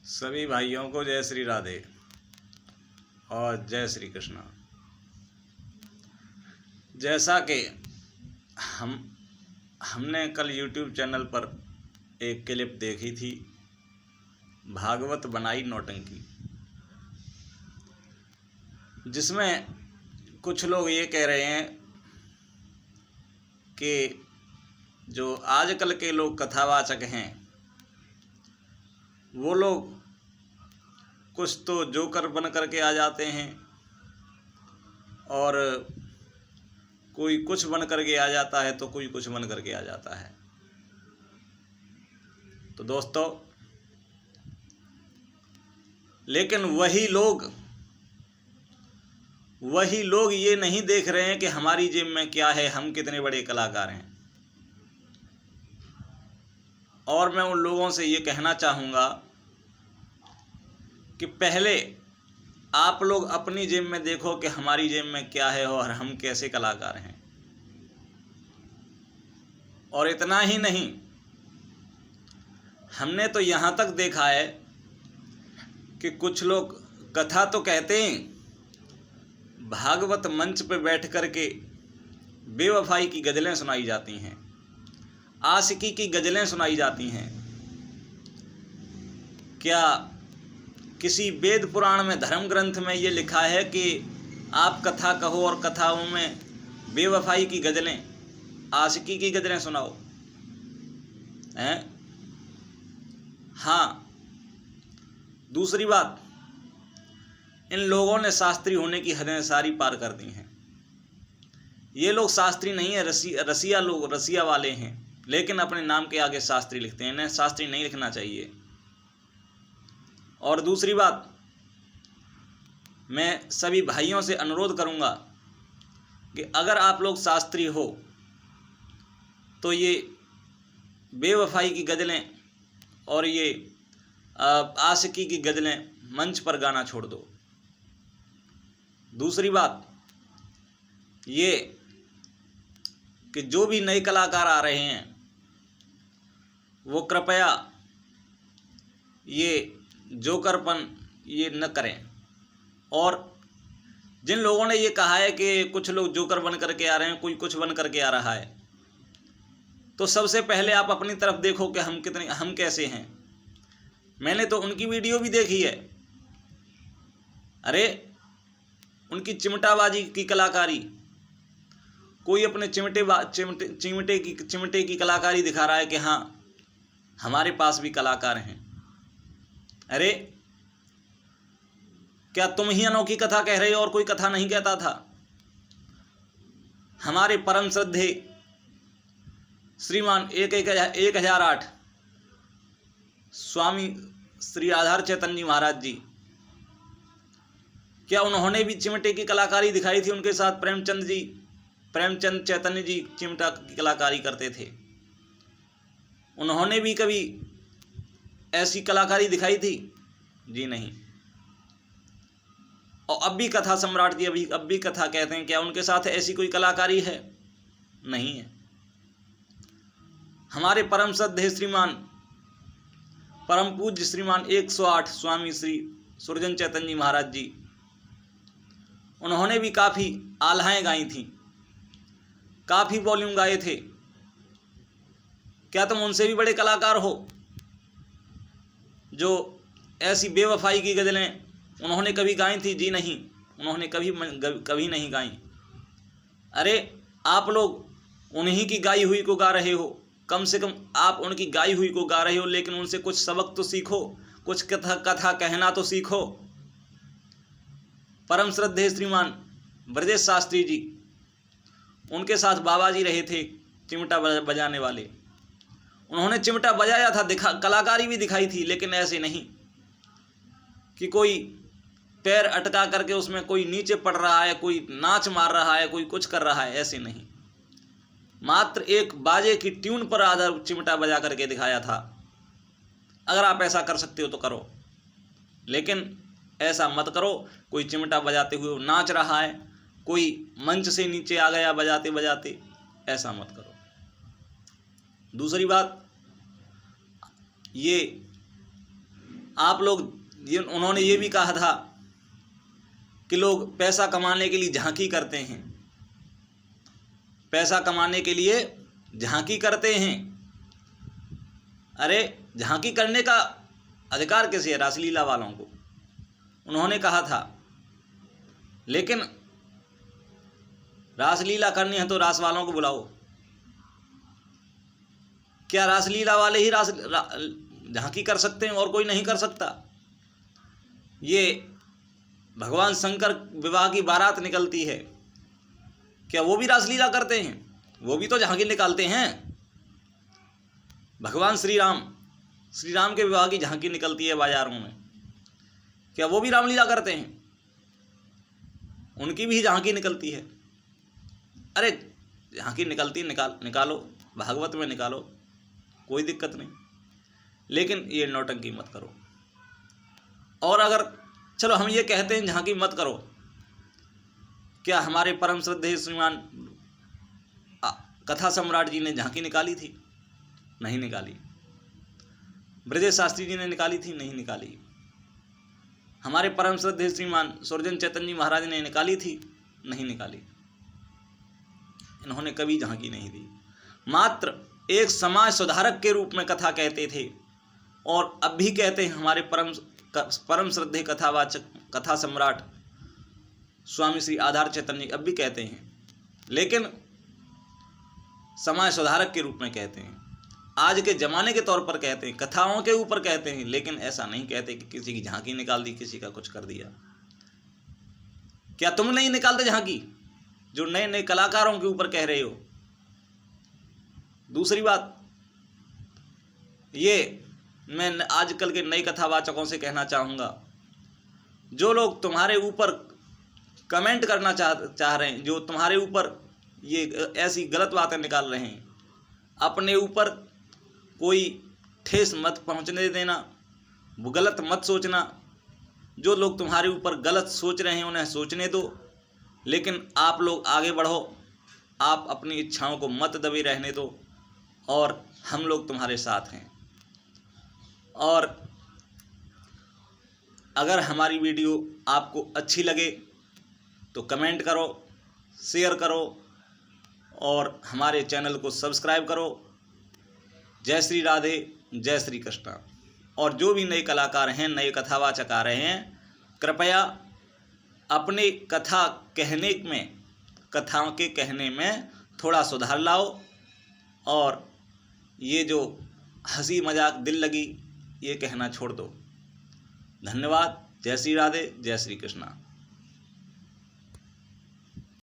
सभी भाइयों को जय श्री राधे और जय श्री कृष्णा। जैसा कि हमने कल YouTube चैनल पर एक क्लिप देखी थी, भागवत बनाई नौटंकी, जिसमें कुछ लोग ये कह रहे हैं कि जो आजकल के लोग कथावाचक हैं वो लोग कुछ तो जोकर बन करके आ जाते हैं और कोई कुछ बन करके आ जाता है तो कोई कुछ बन करके आ जाता है। तो दोस्तों, लेकिन वही लोग ये नहीं देख रहे हैं कि हमारी जेब में क्या है, हम कितने बड़े कलाकार हैं। और मैं उन लोगों से ये कहना चाहूँगा कि पहले आप लोग अपनी जेब में देखो कि हमारी जेब में क्या है और हम कैसे कलाकार हैं। और इतना ही नहीं, हमने तो यहाँ तक देखा है कि कुछ लोग कथा तो कहते हैं, भागवत मंच पर बैठ कर के बेवफाई की गज़लें सुनाई जाती हैं, आशिकी की गज़लें सुनाई जाती हैं। क्या किसी वेद पुराण में, धर्म ग्रंथ में ये लिखा है कि आप कथा कहो और कथाओं में बेवफाई की गज़लें, आशिकी की गज़लें सुनाओ हैं? हाँ, दूसरी बात, इन लोगों ने शास्त्री होने की हदें सारी पार कर दी हैं। ये लोग शास्त्री नहीं है, रसिया लोग, रसिया वाले हैं, लेकिन अपने नाम के आगे शास्त्री लिखते हैं। इन्हें शास्त्री नहीं लिखना चाहिए। और दूसरी बात, मैं सभी भाइयों से अनुरोध करूंगा कि अगर आप लोग शास्त्री हो तो ये बेवफाई की गज़लें और ये आशिकी की गज़लें मंच पर गाना छोड़ दो। दूसरी बात ये कि जो भी नए कलाकार आ रहे हैं वो कृपया ये जोकरपन ये न करें। और जिन लोगों ने ये कहा है कि कुछ लोग जोकर बन करके आ रहे हैं, कोई कुछ बन करके आ रहा है, तो सबसे पहले आप अपनी तरफ देखो कि हम कैसे हैं। मैंने तो उनकी वीडियो भी देखी है। अरे उनकी चिमटाबाजी की कलाकारी, कोई अपने चिमटे की कलाकारी दिखा रहा है कि हाँ हमारे पास भी कलाकार हैं। अरे क्या तुम ही अनोखी कथा कह रहे हो और कोई कथा नहीं कहता था? हमारे परम श्रद्धे श्रीमान 1008 स्वामी श्री आधार चैतन्य महाराज जी, क्या उन्होंने भी चिमटे की कलाकारी दिखाई थी? उनके साथ प्रेमचंद चैतन्य जी चिमटा की कलाकारी करते थे। उन्होंने भी कभी ऐसी कलाकारी दिखाई थी? जी नहीं। और अब भी कथा सम्राट जी अब भी कथा कहते हैं, क्या उनके साथ ऐसी कोई कलाकारी है? नहीं है। हमारे परम श्रद्धेय श्रीमान परम पूज्य श्रीमान 108 स्वामी श्री सुरजन चैतन्य महाराज जी, उन्होंने भी काफ़ी आल्हाएँ गाई थी, काफ़ी वॉल्यूम गाए थे। क्या तुम उनसे भी बड़े कलाकार हो? जो ऐसी बेवफाई की गज़लें उन्होंने कभी गाई थी? जी नहीं, उन्होंने कभी नहीं गाई। अरे आप लोग उन्हीं की गाई हुई को गा रहे हो, कम से कम आप उनकी गाई हुई को गा रहे हो, लेकिन उनसे कुछ सबक तो सीखो, कुछ कथा कहना तो सीखो। परम श्रद्धेय श्रीमान ब्रजेश शास्त्री जी, उनके साथ बाबा जी रहे थे चिमटा बजाने वाले। उन्होंने चिमटा बजाया था, कलाकारी भी दिखाई थी, लेकिन ऐसे नहीं कि कोई पैर अटका करके उसमें कोई नीचे पड़ रहा है, कोई नाच मार रहा है, कोई कुछ कर रहा है, ऐसे नहीं। मात्र एक बाजे की ट्यून पर आधार चिमटा बजा करके दिखाया था। अगर आप ऐसा कर सकते हो तो करो, लेकिन ऐसा मत करो कोई चिमटा बजाते हुए नाच रहा है, कोई मंच से नीचे आ गया बजाते बजाते, ऐसा मत करो। दूसरी बात, ये आप लोग उन्होंने ये भी कहा था कि लोग पैसा कमाने के लिए झांकी करते हैं, पैसा कमाने के लिए झांकी करते हैं। अरे झांकी करने का अधिकार कैसे है रासलीला वालों को, उन्होंने कहा था। लेकिन रासलीला करनी है तो रास वालों को बुलाओ। क्या रासलीला वाले ही झांकी कर सकते हैं और कोई नहीं कर सकता? ये भगवान शंकर विवाह की बारात निकलती है, क्या वो भी रासलीला करते हैं? वो भी तो झांकी निकालते हैं। भगवान श्री राम के विवाह की झांकी निकलती है बाजारों में, क्या वो भी रामलीला करते हैं? उनकी भी झांकी निकलती है। अरे झांकी निकलती निकालो, भागवत में निकालो, कोई दिक्कत नहीं, लेकिन ये नौटंकी मत करो। और अगर चलो हम ये कहते हैं झांकी मत करो, क्या हमारे परम श्रद्धेय श्रीमान कथा सम्राट जी ने झांकी निकाली थी? नहीं निकाली। ब्रजेश शास्त्री जी ने निकाली थी? नहीं निकाली। हमारे परम श्रद्धेय श्रीमान सुरजन चैतन्य जी महाराज ने निकाली थी? नहीं निकाली। इन्होंने कभी झांकी नहीं दी। मात्र एक समाज सुधारक के रूप में कथा कहते थे, और अब भी कहते हैं। हमारे परम श्रद्धेय कथावाचक कथा सम्राट स्वामी श्री आधार चैतन्य अब भी कहते हैं, लेकिन समाज सुधारक के रूप में कहते हैं। आज के ज़माने के तौर पर कहते हैं, कथाओं के ऊपर कहते हैं, लेकिन ऐसा नहीं कहते कि किसी की झांकी निकाल दी, किसी का कुछ कर दिया। क्या तुम नहीं निकालते झांकी जो नए नए कलाकारों के ऊपर कह रहे हो? दूसरी बात, ये मैं आजकल के नए कथावाचकों से कहना चाहूँगा, जो लोग तुम्हारे ऊपर कमेंट करना चाह रहे हैं, जो तुम्हारे ऊपर ये ऐसी गलत बातें निकाल रहे हैं, अपने ऊपर कोई ठेस मत पहुंचने देना, वो गलत मत सोचना। जो लोग तुम्हारे ऊपर गलत सोच रहे हैं उन्हें सोचने दो, लेकिन आप लोग आगे बढ़ो, आप अपनी इच्छाओं को मत दबे रहने दो, और हम लोग तुम्हारे साथ हैं। और अगर हमारी वीडियो आपको अच्छी लगे तो कमेंट करो, शेयर करो, और हमारे चैनल को सब्सक्राइब करो। जय श्री राधे, जय श्री कृष्णा। और जो भी नए कलाकार हैं, नए कथावाचक आ रहे हैं, कृपया अपने कथाओं के कहने में थोड़ा सुधार लाओ, और ये जो हंसी मजाक दिल लगी ये कहना छोड़ दो। धन्यवाद। जय श्री राधे, जय श्री कृष्णा।